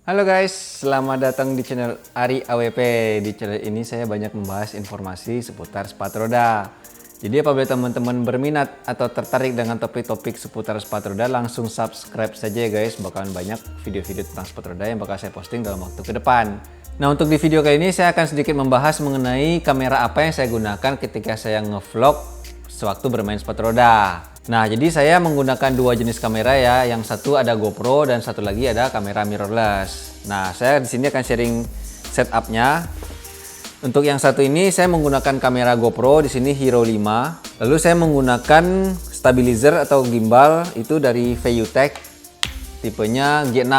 Halo guys, selamat datang di channel Ari AWP. Di channel ini saya banyak membahas informasi seputar sepatu roda. Jadi apabila teman-teman berminat atau tertarik dengan topik-topik seputar sepatu roda, langsung subscribe saja ya guys. Bakalan banyak video-video tentang sepatu roda yang bakal saya posting dalam waktu ke depan. Nah, untuk di video kali ini saya akan sedikit membahas mengenai kamera apa yang saya gunakan ketika saya ngevlog sewaktu bermain sepatu roda. Nah, jadi saya menggunakan dua jenis kamera ya. Yang satu ada GoPro dan satu lagi ada kamera mirrorless. Nah, saya di sini akan sharing setupnya. Untuk yang satu ini saya menggunakan kamera GoPro di sini Hero 5. Lalu saya menggunakan stabilizer atau gimbal itu dari VUTech tipenya G6.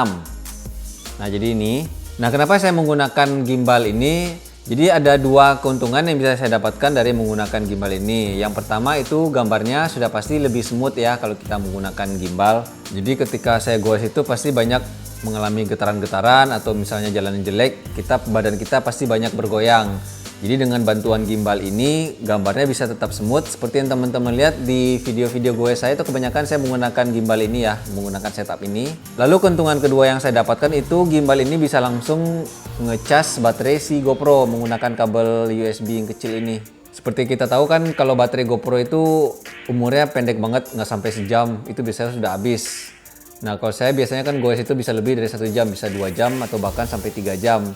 Nah, jadi ini. Nah, kenapa saya menggunakan gimbal ini? Jadi ada dua keuntungan yang bisa saya dapatkan dari menggunakan gimbal ini. Yang pertama itu gambarnya sudah pasti lebih smooth ya kalau kita menggunakan gimbal. Jadi ketika saya goes itu pasti banyak mengalami getaran-getaran atau misalnya jalan jelek, badan kita pasti banyak bergoyang. Jadi dengan bantuan gimbal ini gambarnya bisa tetap smooth seperti yang teman-teman lihat di video-video gue saya itu kebanyakan saya menggunakan gimbal ini ya, menggunakan setup ini. Lalu keuntungan kedua yang saya dapatkan itu gimbal ini bisa langsung ngecas baterai si GoPro menggunakan kabel USB yang kecil ini. Seperti kita tahu kan kalau baterai GoPro itu umurnya pendek banget, nggak sampai sejam, itu biasanya sudah habis. Nah, kalau saya biasanya kan goes itu bisa lebih dari 1 jam, bisa 2 jam atau bahkan sampai 3 jam.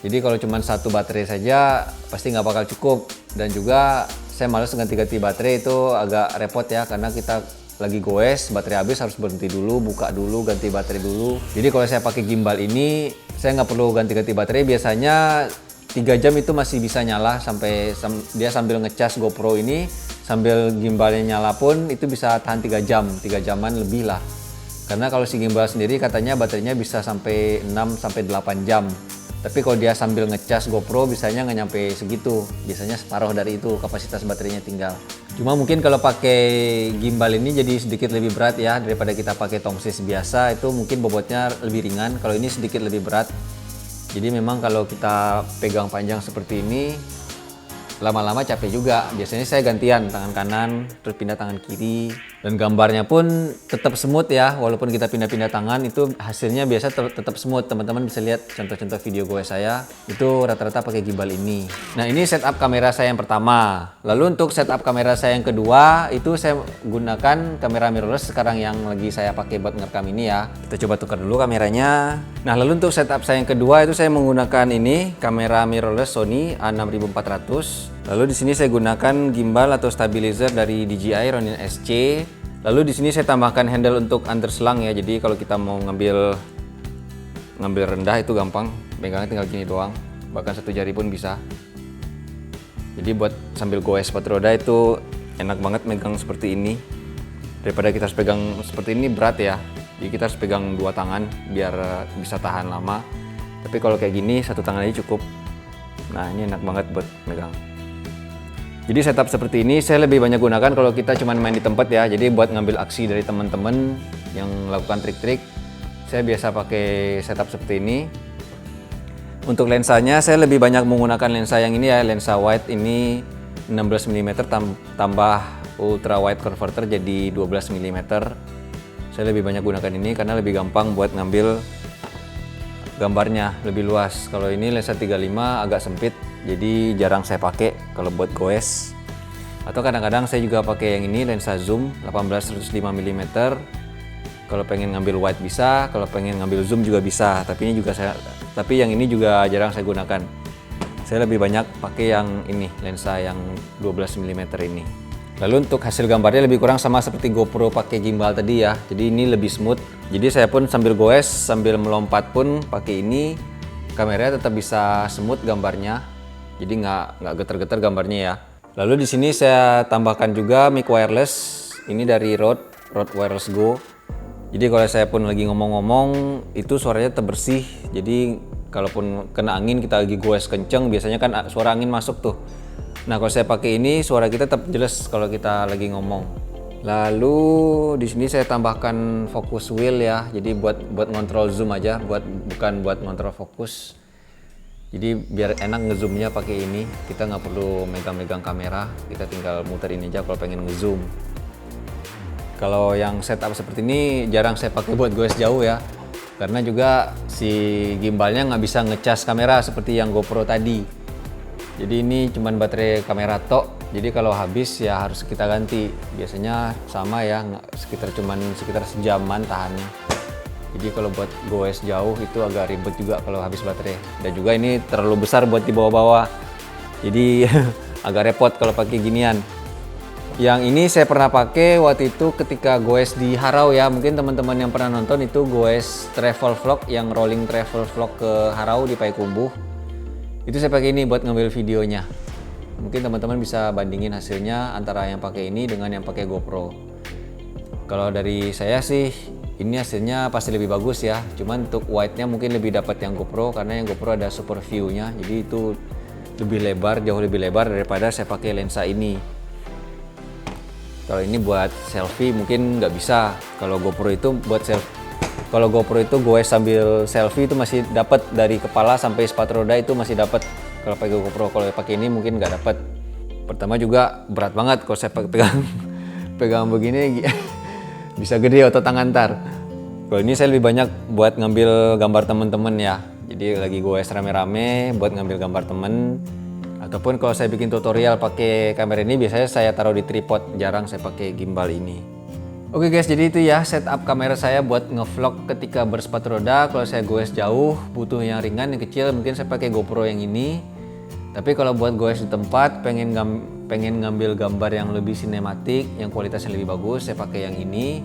Jadi kalau cuma satu baterai saja pasti nggak bakal cukup. Dan juga saya males ganti-ganti baterai itu agak repot ya, karena kita lagi goes, baterai habis harus berhenti dulu, buka dulu, ganti baterai dulu. Jadi kalau saya pakai gimbal ini, saya nggak perlu ganti-ganti baterai. Biasanya 3 jam itu masih bisa nyala sampai dia sambil ngecas GoPro ini, sambil gimbalnya nyala pun itu bisa tahan 3 jam, 3 jaman lebih lah. Karena kalau si gimbal sendiri katanya baterainya bisa sampai 6-8 jam. Tapi kalau dia sambil ngecas GoPro bisanya nggak nyampe segitu. Biasanya separuh dari itu kapasitas baterainya tinggal. Cuma mungkin kalau pakai gimbal ini jadi sedikit lebih berat ya daripada kita pakai tongsis biasa, itu mungkin bobotnya lebih ringan. Kalau ini sedikit lebih berat. Jadi memang kalau kita pegang panjang seperti ini lama-lama capek juga. Biasanya saya gantian tangan kanan terus pindah tangan kiri. Dan gambarnya pun tetap smooth ya, walaupun kita pindah-pindah tangan itu hasilnya biasa tetap smooth. Teman-teman bisa lihat contoh-contoh video gue saya itu rata-rata pakai gimbal ini. Nah, ini setup kamera saya yang pertama. Lalu untuk setup kamera saya yang kedua itu saya gunakan kamera mirrorless sekarang yang lagi saya pakai buat ngerekam ini ya. Kita coba tukar dulu kameranya. Nah, lalu untuk setup saya yang kedua itu saya menggunakan ini kamera mirrorless Sony A6400. Lalu di sini saya gunakan gimbal atau stabilizer dari DJI Ronin SC. Lalu di sini saya tambahkan handle untuk underslang ya. Jadi kalau kita mau ngambil rendah itu gampang. Pegangnya tinggal gini doang. Bahkan 1 jari pun bisa. Jadi buat sambil goes sepatu roda itu enak banget megang seperti ini. Daripada kita harus pegang seperti ini berat ya. Jadi kita harus pegang 2 tangan biar bisa tahan lama. Tapi kalau kayak gini 1 tangan aja cukup. Nah, ini enak banget buat megang. Jadi setup seperti ini saya lebih banyak gunakan kalau kita cuma main di tempat ya. Jadi buat ngambil aksi dari teman-teman yang melakukan trik-trik, saya biasa pakai setup seperti ini. Untuk lensanya saya lebih banyak menggunakan lensa yang ini ya, lensa wide ini 16 mm tambah ultra wide converter jadi 12 mm. Saya lebih banyak gunakan ini karena lebih gampang buat ngambil gambarnya lebih luas. Kalau ini lensa 35 agak sempit, jadi jarang saya pakai kalau buat goes. Atau kadang-kadang saya juga pakai yang ini lensa zoom 18-105 mm. Kalau pengen ngambil wide bisa, kalau pengen ngambil zoom juga bisa. Tapi yang ini juga jarang saya gunakan. Saya lebih banyak pakai yang ini, lensa yang 12 mm ini. Lalu untuk hasil gambarnya lebih kurang sama seperti GoPro pakai gimbal tadi ya. Jadi ini lebih smooth. Jadi saya pun sambil goes, sambil melompat pun pakai ini, kameranya tetap bisa smooth gambarnya. Jadi nggak getar-getar gambarnya ya. Lalu di sini saya tambahkan juga mic wireless. Ini dari Rode Wireless Go. Jadi kalau saya pun lagi ngomong-ngomong itu suaranya tetap bersih. Jadi kalaupun kena angin kita lagi goes kenceng, biasanya kan suara angin masuk tuh. Nah, kalau saya pakai ini suara kita tetap jelas kalau kita lagi ngomong. Lalu di sini saya tambahkan focus wheel ya. Jadi buat ngontrol zoom aja, bukan buat ngontrol fokus. Jadi biar enak ngezoomnya pakai ini, kita nggak perlu megang-megang kamera, kita tinggal muter ini aja kalau pengen ngezoom. Kalau yang setup seperti ini jarang saya pakai buat goes jauh ya. Karena juga si gimbalnya nggak bisa ngecas kamera seperti yang GoPro tadi. Jadi ini cuman baterai kamera tok. Jadi kalau habis ya harus kita ganti. Biasanya sama ya, sekitar sejaman tahannya. Jadi kalau buat goes jauh itu agak ribet juga kalau habis baterai. Dan juga ini terlalu besar buat dibawa-bawa. Jadi agak repot kalau pakai ginian. Yang ini saya pernah pakai waktu itu ketika goes di Harau ya. Mungkin teman-teman yang pernah nonton itu goes travel vlog, yang rolling travel vlog ke Harau di Payakumbuh. Itu saya pakai ini buat ngambil videonya. Mungkin teman-teman bisa bandingin hasilnya antara yang pakai ini dengan yang pakai GoPro. Kalau dari saya sih ini hasilnya pasti lebih bagus ya. Cuman untuk wide-nya mungkin lebih dapat yang GoPro karena yang GoPro ada super view-nya. Jadi itu lebih lebar, jauh lebih lebar daripada saya pakai lensa ini. Kalau ini buat selfie mungkin nggak bisa. Kalau GoPro itu buat selfie. Kalau GoPro itu goes sambil selfie itu masih dapat dari kepala sampai sepatu roda itu masih dapat. Kalau pakai GoPro, kalau pakai ini mungkin nggak dapat. Pertama juga berat banget kalau saya pegang begini bisa gede otot tangan ntar. Kalau ini saya lebih banyak buat ngambil gambar temen-temen ya. Jadi lagi goes rame-rame buat ngambil gambar temen. Ataupun kalau saya bikin tutorial pakai kamera ini biasanya saya taruh di tripod, jarang saya pakai gimbal ini. Oke guys, jadi itu ya setup kamera saya buat ngevlog ketika bersepatu roda. Kalau saya goes jauh, butuh yang ringan, yang kecil, mungkin saya pakai GoPro yang ini. Tapi kalau buat goes di tempat, pengen ngambil gambar yang lebih sinematik, yang kualitasnya lebih bagus, saya pakai yang ini.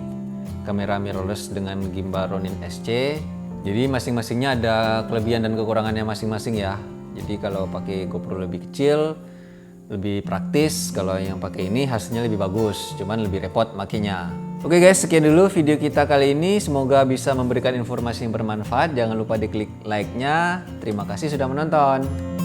Kamera mirrorless dengan gimbal Ronin SC. Jadi masing-masingnya ada kelebihan dan kekurangannya masing-masing ya. Jadi kalau pakai GoPro lebih kecil, lebih praktis. Kalau yang pakai ini hasilnya lebih bagus, cuman lebih repot makainya. Oke guys, sekian dulu video kita kali ini. Semoga bisa memberikan informasi yang bermanfaat. Jangan lupa diklik like-nya. Terima kasih sudah menonton.